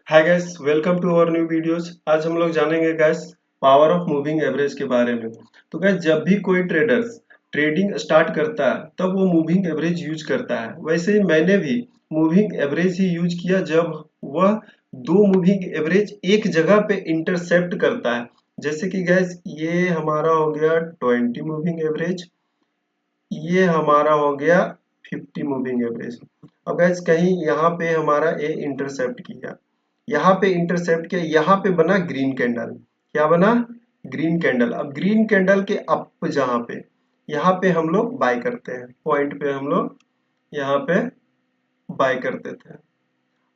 Hi guys, welcome to our new videos. आज हम लोग जानेंगे guys power of moving average के बारे में। तो गैस, जब भी कोई ट्रेडर्स ट्रेडिंग स्टार्ट करता है तब वो मूविंग एवरेज यूज करता है। वैसे ही मैंने भी मूविंग एवरेज ही यूज किया जब वह दो मूविंग एवरेज एक जगह पे इंटरसेप्ट करता है। जैसे कि गैस, ये हमारा हो गया 20 मूविंग एवरेज, ये हमारा हो गया 50 मूविंग एवरेज। अब गैस, कहीं यहाँ पे हमारा ए इंटरसेप्ट किया, यहाँ पे इंटरसेप्ट किया, यहाँ पे बना ग्रीन कैंडल। क्या बना? Green candle. अब ग्रीन कैंडल के अप जहाँ पे, यहाँ पे हम लोग बाय करते हैं, पॉइंट पे हम लोग यहाँ पे बाय करते थे।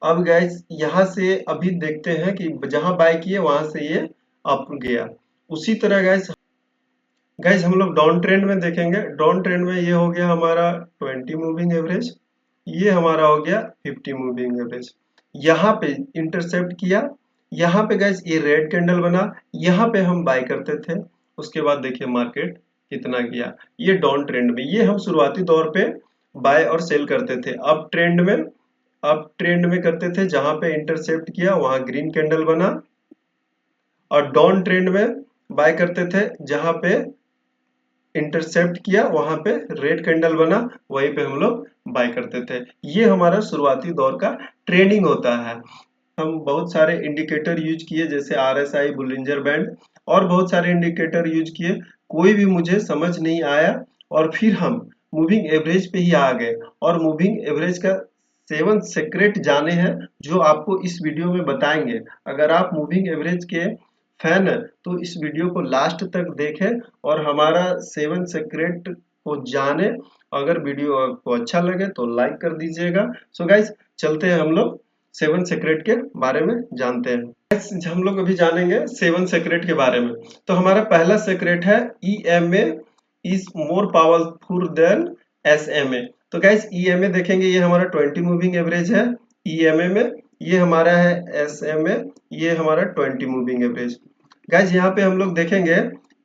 अब गैस, यहाँ से अभी देखते हैं कि जहां बाय किए वहां से ये अप गया। उसी तरह गैस गैस हम लोग डाउन ट्रेंड में देखेंगे। डाउन ट्रेंड में ये हो गया हमारा 20 मूविंग एवरेज, ये हमारा हो गया 50 मूविंग एवरेज। यहाँ पे इंटरसेप्ट किया, यहाँ पे गैस ये रेड कैंडल बना, यहाँ पे हम बाय करते थे। उसके बाद देखिए मार्केट कितना गया। ये डाउन ट्रेंड में, ये हम शुरुआती दौर पे बाय और सेल करते थे। अब ट्रेंड में करते थे, जहां पे इंटरसेप्ट किया वहां ग्रीन कैंडल बना। और डाउन ट्रेंड में बाय करते थे, जहां पे इंटरसेप्ट किया वहां पे रेड कैंडल बना, वहीं पे हम लोग बाय करते थे। ये हमारा शुरुआती दौर का ट्रेडिंग होता है। हम बहुत सारे इंडिकेटर यूज किए, जैसे आरएसआई, बुलिंजर बैंड और बहुत सारे इंडिकेटर यूज किए। कोई भी मुझे समझ नहीं आया और फिर हम मूविंग एवरेज पे ही आ गए। और मूविंग एवरेज का 7 सीक्रेट जाने हैं जो आपको इस वीडियो में बताएंगे। अगर आप मूविंग एवरेज के फैन है तो इस वीडियो को लास्ट तक देखें और हमारा 7 सीक्रेट को जाने। अगर वीडियो आपको अच्छा लगे तो लाइक कर दीजिएगा। सो गाइस, चलते हैं हम लोग 7 सीक्रेट के बारे में जानते हैं। Guys, हम लोग अभी जानेंगे 7 सीक्रेट के बारे में। तो हमारा पहला सीक्रेट है EMA is more powerful then SMA। तो गाइस, EMA देखेंगे, ये हमारा 20 मूविंग एवरेज है EMA में, ये हमारा है SMA, ये हमारा 20 मूविंग एवरेज। गाइस, यहाँ पे हम लोग देखेंगे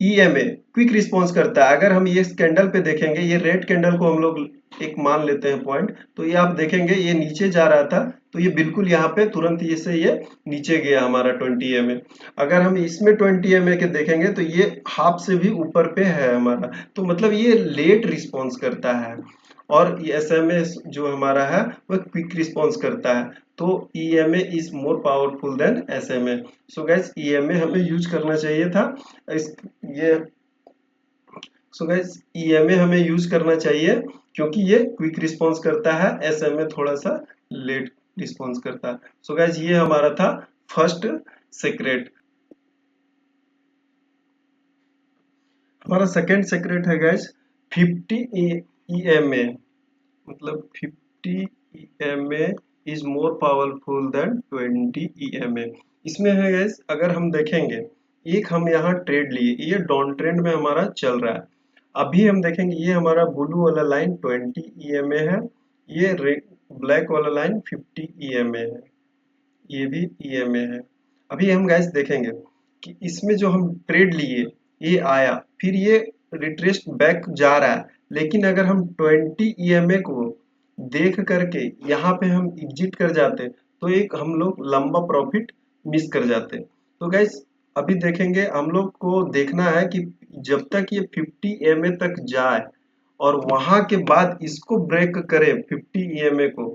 EMA क्विक रिस्पॉन्स करता है। अगर हम ये कैंडल पे देखेंगे, ये रेड कैंडल को हम लोग एक मान लेते हैं पॉइंट, तो ये आप देखेंगे ये नीचे जा रहा था, तो ये बिल्कुल यहाँ पे तुरंत ये नीचे गया हमारा 20 EMA। अगर हम इसमें 20 EMA के देखेंगे तो ये हाफ से भी ऊपर पे है हमारा, तो मतलब ये लेट रिस्पॉन्स करता है। और ये SMA जो हमारा है वह क्विक रिस्पॉन्स करता है। तो EMA is more powerful then SMA। So gas, EMA हमें यूज करना चाहिए था। इस ये सो गैस, EMA हमें यूज करना चाहिए क्योंकि ये क्विक रिस्पॉन्स करता है, SMA थोड़ा सा लेट रिस्पॉन्स करता है। सो गैस, ये हमारा था फर्स्ट सीक्रेट। हमारा सेकंड सीक्रेट है गैस 50 EMA, मतलब 50 EMA is more powerful than 20 EMA। इसमें है गैस, अगर हम देखेंगे, एक हम यहाँ ट्रेड लिए, ये डाउन ट्रेंड में हमारा चल रहा है। अभी हम देखेंगे ये हमारा ब्लू वाला लाइन 20 EMA है, ये रेड ब्लैक वाला लाइन 50 EMA है, ये भी EMA है। अभी हम गैस देखेंगे कि इसमें जो हम ट्रेड लिए, ये आया, फिर ये रिट्रेस बैक जा रहा है। लेकिन अगर हम 20 EMA को देख करके यहाँ पे हम एग्जिट कर जाते तो एक हम लोग लंबा प्रॉफिट मिस कर जाते। तो गैस, अभी देखेंगे, हम लोग को देखना है कि जब तक ये 50 EMA तक जाए और वहां के बाद इसको ब्रेक करे 50 EMA को,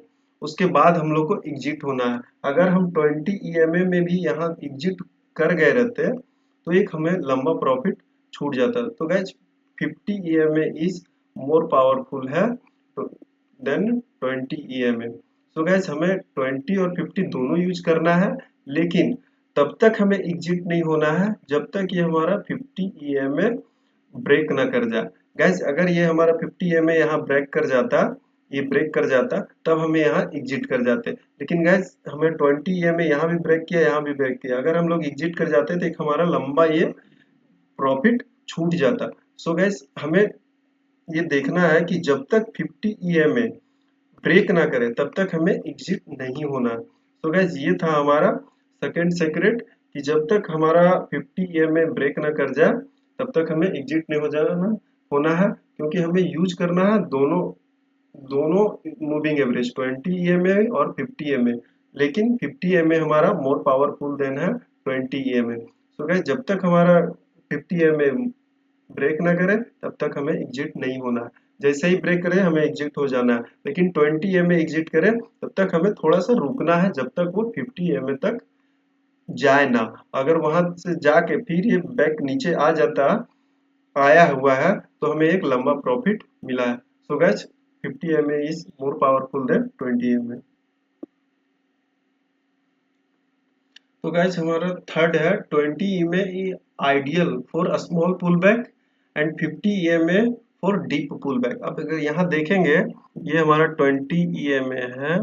उसके बाद हम लोग को एग्जिट होना है। अगर हम 20 EMA में भी यहाँ एग्जिट कर गए रहते तो एक हमें लंबा प्रॉफिट छूट जाता। तो gas, 50 EMA is more powerful है देन 20 EMA। सो गैस, हमें 20 और 50 दोनों यूज करना है, लेकिन तब तक हमें एग्जिट नहीं होना है जब तक ये हमारा 50 EMA ब्रेक ना कर जाए। गैस, अगर ये हमारा 50 EMA यहाँ ब्रेक कर जाता, ये ब्रेक कर जाता, तब हमें यहाँ एग्जिट कर जाते। लेकिन गैस, हमें 20 EMA यहाँ भी ब्रेक किया, यहाँ भी ब्रेक किया, अगर हम लोग एग्जिट कर जाते तो एक हमारा लंबा ये प्रॉफिट छूट जाता। सो गैस, हमें ये देखना है कि जब तक 50 EMA ब्रेक ना करे तब तक हमें एग्जिट नहीं होना। तो गैस, ये था हमारा सेकंड सीक्रेट कि जब तक हमारा 50 EMA ब्रेक ना कर जाए तब तक हमें एग्जिट नहीं हो जाना होना है, क्योंकि हमें यूज करना है दोनों दोनों मूविंग एवरेज 20 EMA और 50 EMA लेकिन 50 EMA हमारा मोर पावरफुल देन है 20 EMA। सो गाइस जब तक हमारा 50 EMA ब्रेक ना करे तब तक हमें एग्जिट नहीं होना है। जैसे ही ब्रेक करे हमें एग्जिट हो जाना है, लेकिन 20 EMA एग्जिट करे तब तक हमें थोड़ा सा रुकना है जब तक वो 50 EMA तक जाए ना। अगर वहां से जाके फिर ये बैक नीचे आ जाता आया हुआ है तो हमें एक लंबा प्रॉफिट मिला है। So guys 50 EMA is more powerful than 20 EMA। तो गाइस हमारा थर्ड है 20 EMA ideal for small pull back and 50 EMA for deep pull back. अब अगर यहाँ देखेंगे ये हमारा 20 EMA है,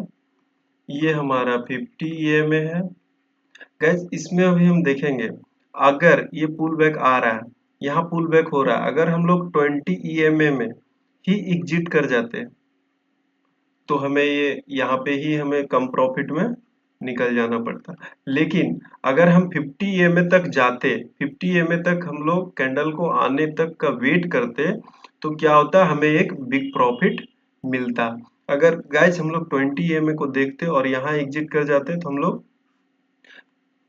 ये हमारा 50 EMA है। गाइस इसमें अभी हम देखेंगे अगर ये पुल बैक आ रहा है, यहाँ पुल बैक हो रहा है, अगर हम लोग 20 EMA में ही एग्जिट कर जाते तो हमें ये यहाँ पे ही हमें कम प्रॉफिट में निकल जाना पड़ता। लेकिन अगर हम 50 EMA तक जाते, 50 EMA तक हम लोग कैंडल को आने तक का वेट करते तो क्या होता, हमें एक बिग प्रॉफिट मिलता। अगर गाइस हम लोग 20 EMA को देखते और यहाँ एग्जिट कर जाते तो हम लोग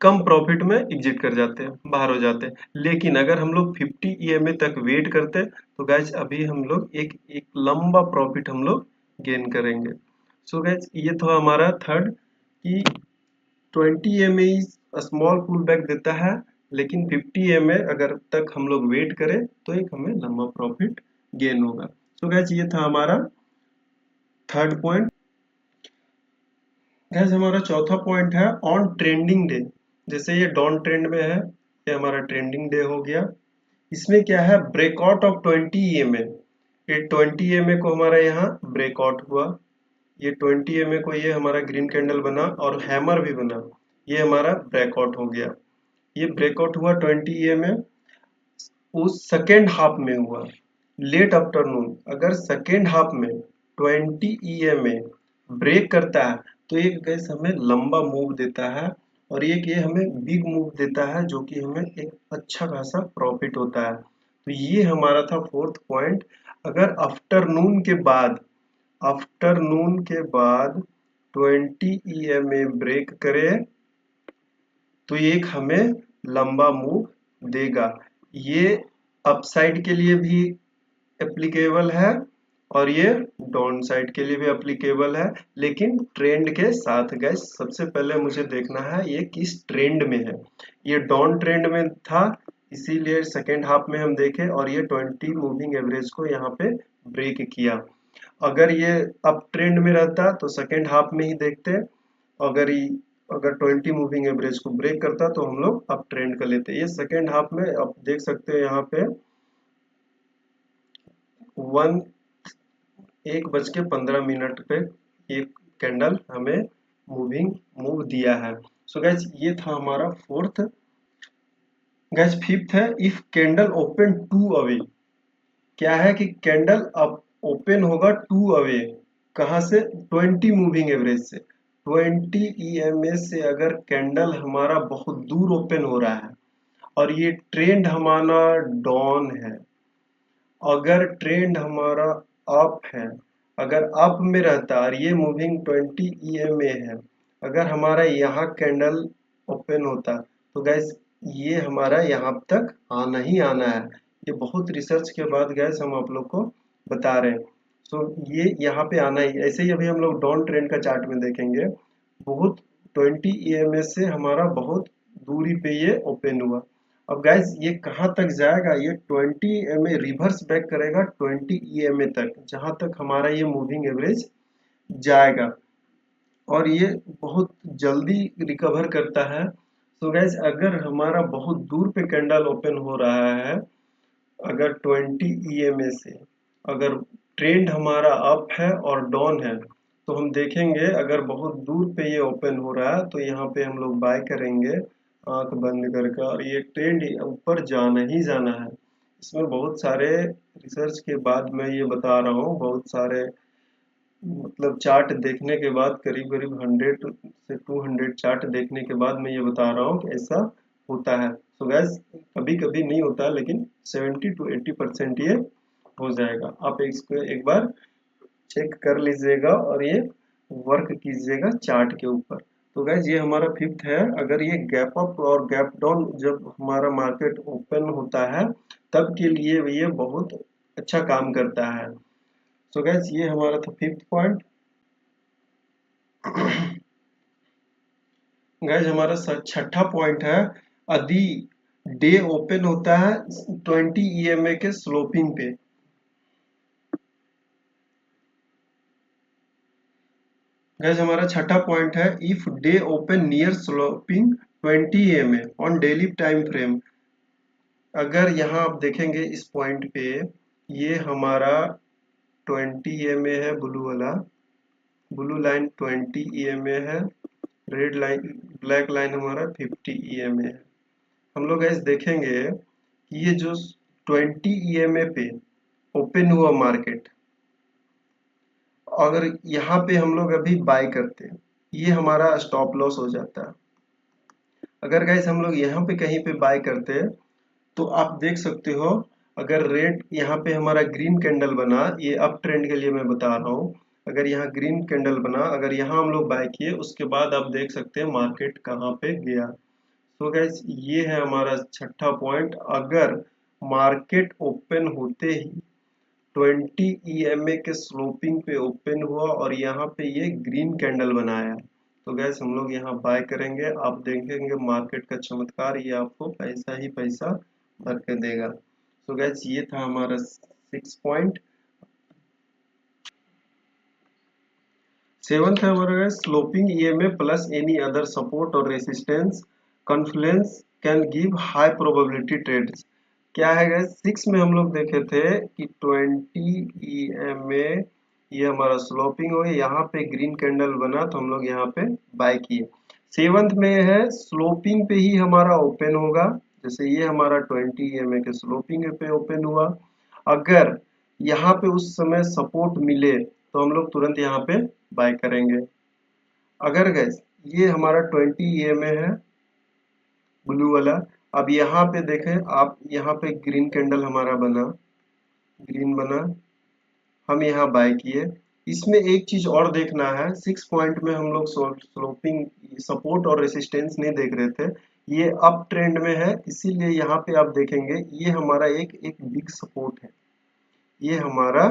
कम प्रॉफिट में एग्जिट कर जाते हैं, बाहर हो जाते हैं। लेकिन अगर हम लोग 50 EMA तक वेट करते तो गाइस अभी हम लोग एक एक लंबा प्रॉफिट हम लोग गेन करेंगे। सो गाइस ये था हमारा थर्ड कि 20 EMA स्मॉल पुल बैक देता है, लेकिन 50 EMA अगर तक हम लोग वेट करें तो एक हमें लंबा प्रॉफिट गेन होगा। सो गाइस ये था हमारा थर्ड पॉइंट। गैस हमारा चौथा पॉइंट है ऑन ट्रेंडिंग डे। जैसे ये डॉन ट्रेंड में है, ये हमारा ट्रेंडिंग डे हो गया। इसमें क्या है, ब्रेकआउट ऑफ 20 EMA। ये 20 EMA को हमारा यहाँ ब्रेकआउट हुआ, ये 20 EMA को ये हमारा ग्रीन कैंडल बना और हैमर भी बना, ये हमारा ब्रेकआउट हो गया। ये ब्रेकआउट हुआ 20 EMA उस सेकेंड हाफ में हुआ, लेट आफ्टरनून। अगर सेकेंड हाफ में 20 EMA ब्रेक करता है तो एक गैस हमें लंबा मूव देता है और ये हमें बिग मूव देता है जो कि हमें एक अच्छा खासा प्रॉफिट होता है। तो ये हमारा था फोर्थ पॉइंट। अगर आफ्टरनून के बाद 20 EMA ब्रेक करे तो एक हमें लंबा मूव देगा। ये अपसाइड के लिए भी एप्लीकेबल है और ये डाउन साइड के लिए भी एप्लीकेबल है, लेकिन ट्रेंड के साथ। गैस सबसे पहले मुझे देखना है ये किस ट्रेंड में है। ये डाउन ट्रेंड में था इसीलिए सेकेंड हाफ में हम देखे और ये 20 मूविंग एवरेज को यहाँ पे ब्रेक किया। अगर ये अप ट्रेंड में रहता तो सेकेंड हाफ में ही देखते। अगर ये अगर 20 मूविंग एवरेज को ब्रेक करता तो हम लोग अप ट्रेंड कर लेते। ये सेकेंड हाफ में आप देख सकते हो यहाँ पे 1:15 पे एक कैंडल हमें मूव दिया है। सो गैस ये था हमारा फोर्थ। गैस फिफ्थ है if candle open to away. क्या है कि कैंडल अब ओपन होगा टू अवे, कहां से, 20 मूविंग एवरेज से। 20 EMA से अगर कैंडल हमारा बहुत दूर ओपन हो रहा है और ये ट्रेंड हमारा डाउन है, अगर ट्रेंड हमारा अप है, अगर अप में रहता और ये मूविंग 20 EMA है, अगर हमारा यहाँ कैंडल ओपन होता तो गैस ये हमारा यहाँ तक आना ही आना है। ये बहुत रिसर्च के बाद गैस हम आप लोग को बता रहे हैं। सो ये यहाँ पे आना ही। ऐसे ही अभी हम लोग डाउन ट्रेंड का चार्ट में देखेंगे, बहुत 20 EMA से हमारा बहुत दूरी पे ये ओपन हुआ। अब गाइस ये कहाँ तक जाएगा, ये 20 EMA रिवर्स बैक करेगा 20 EMA तक, जहां तक हमारा ये मूविंग एवरेज जाएगा और ये बहुत जल्दी रिकवर करता है। तो गाइस अगर हमारा बहुत दूर पे कैंडल ओपन हो रहा है, अगर 20 EMA से, अगर ट्रेंड हमारा अप है और डाउन है तो हम देखेंगे अगर बहुत दूर पे ये ओपन हो रहा है तो यहाँ पे हम लोग बाय करेंगे आंख बंद करके, और ये ट्रेंड ऊपर जाना ही जाना है। इसमें बहुत सारे रिसर्च के बाद मैं ये बता रहा हूँ, बहुत सारे मतलब चार्ट देखने के बाद, करीब करीब 100 से 200 चार्ट देखने के बाद मैं ये बता रहा हूँ कि ऐसा होता है। तो गैस कभी कभी नहीं होता, लेकिन 70 to 80% ये हो जाएगा। आप इसको एक बार चेक कर लीजिएगा और ये वर्क कीजिएगा चार्ट के ऊपर। तो गाइज ये हमारा फिफ्थ है। अगर ये गैप अप और गैप डाउन जब हमारा मार्केट ओपन होता है तब के लिए ये बहुत अच्छा काम करता है। सो गाइज ये हमारा था फिफ्थ पॉइंट। गाइज हमारा छठा पॉइंट है, यदि डे ओपन होता है 20 EMA के स्लोपिंग पे। गाइज हमारा छठा पॉइंट है, if day open near sloping 20 EMA on daily time frame. अगर यहाँ आप देखेंगे इस पॉइंट पे, ये हमारा 20 EMA है, ब्लू वाला, ब्लू लाइन 20 EMA है, रेड लाइन ब्लैक लाइन हमारा 50 EMA है। हम लोग ऐसे देखेंगे कि ये जो 20 EMA पे ओपन हुआ मार्केट, अगर यहाँ पे हम लोग अभी बाय करते हैं, ये हमारा स्टॉप लॉस हो जाता है। अगर गाइस हम लोग यहाँ पे कहीं पे बाय करते हैं तो आप देख सकते हो, अगर रेड यहाँ पे हमारा ग्रीन कैंडल बना, ये अप ट्रेंड के लिए मैं बता रहा हूँ, अगर यहाँ ग्रीन कैंडल बना, अगर यहाँ हम लोग बाय किए, उसके बाद आप देख सकते हैं मार्केट कहाँ पे गया। तो गाइस ये है हमारा छठा पॉइंट। अगर मार्केट ओपन होते ही 20 EMA के स्लोपिंग पे ओपन हुआ और यहाँ पे ये ग्रीन कैंडल बनाया, तो गैस हम लोग यहाँ बाय करेंगे। आप देखेंगे मार्केट का चमत्कार, ये आपको पैसा ही पैसा भर के देगा। तो गैस ये था हमारा 6 पॉइंट। सेवंथ है हमारा gas, sloping EMA plus any other support और resistance confluence can give high probability trades. क्या है गैस, 6 में हम लोग देखे थे कि 20 EMA, ये हमारा स्लोपिंग हो गया, यहाँ पे ग्रीन कैंडल बना तो हम लोग यहाँ पे बाय किए। सेवंथ में है स्लोपिंग पे ही हमारा ओपन होगा, जैसे ये हमारा 20 EMA के स्लोपिंग पे ओपन हुआ, अगर यहाँ पे उस समय सपोर्ट मिले तो हम लोग तुरंत यहाँ पे बाय करेंगे। अगर गैस ये हमारा 20 EMA है, ब्लू वाला, अब यहाँ पे देखें आप, यहाँ पे ग्रीन कैंडल हमारा बना, ग्रीन बना, हम यहाँ बाय किए। इसमें एक चीज और देखना है, 6 पॉइंट में हम लोग स्लोपिंग सपोर्ट और रेसिस्टेंस नहीं देख रहे थे, ये अप ट्रेंड में है, इसीलिए यहाँ पे आप देखेंगे ये हमारा एक एक बिग सपोर्ट है, ये हमारा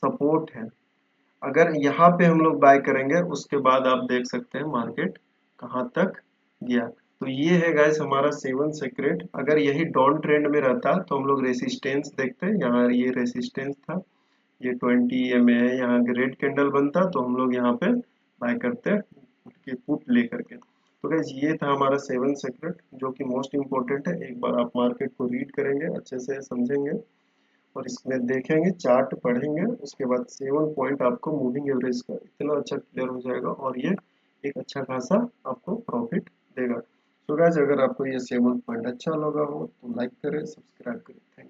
सपोर्ट है। अगर यहाँ पे हम लोग बाय करेंगे, उसके बाद आप देख सकते हैं मार्केट कहाँ तक गया। तो ये है गाइस हमारा 7 सीक्रेट। अगर यही डाउन ट्रेंड में रहता तो हम लोग रेसिस्टेंस देखते हैं, यहाँ ये रेसिस्टेंस था, ये 20 EMA है, यहाँ रेड कैंडल बनता तो हम लोग यहाँ पे बाय करते कि पुट लेकर के। तो गाइस ये था हमारा 7 सीक्रेट, जो कि मोस्ट इम्पोर्टेंट है। एक बार आप मार्केट को रीड करेंगे, अच्छे से समझेंगे और इसमें देखेंगे, चार्ट पढ़ेंगे, उसके बाद 7 पॉइंट आपको मूविंग एवरेज का इतना अच्छा क्लियर हो जाएगा और ये एक अच्छा खासा आपको प्रॉफिट देगा। तो गाइस अगर आपको ये 7 पॉइंट अच्छा लगा हो तो लाइक करें, सब्सक्राइब करें। Thank you.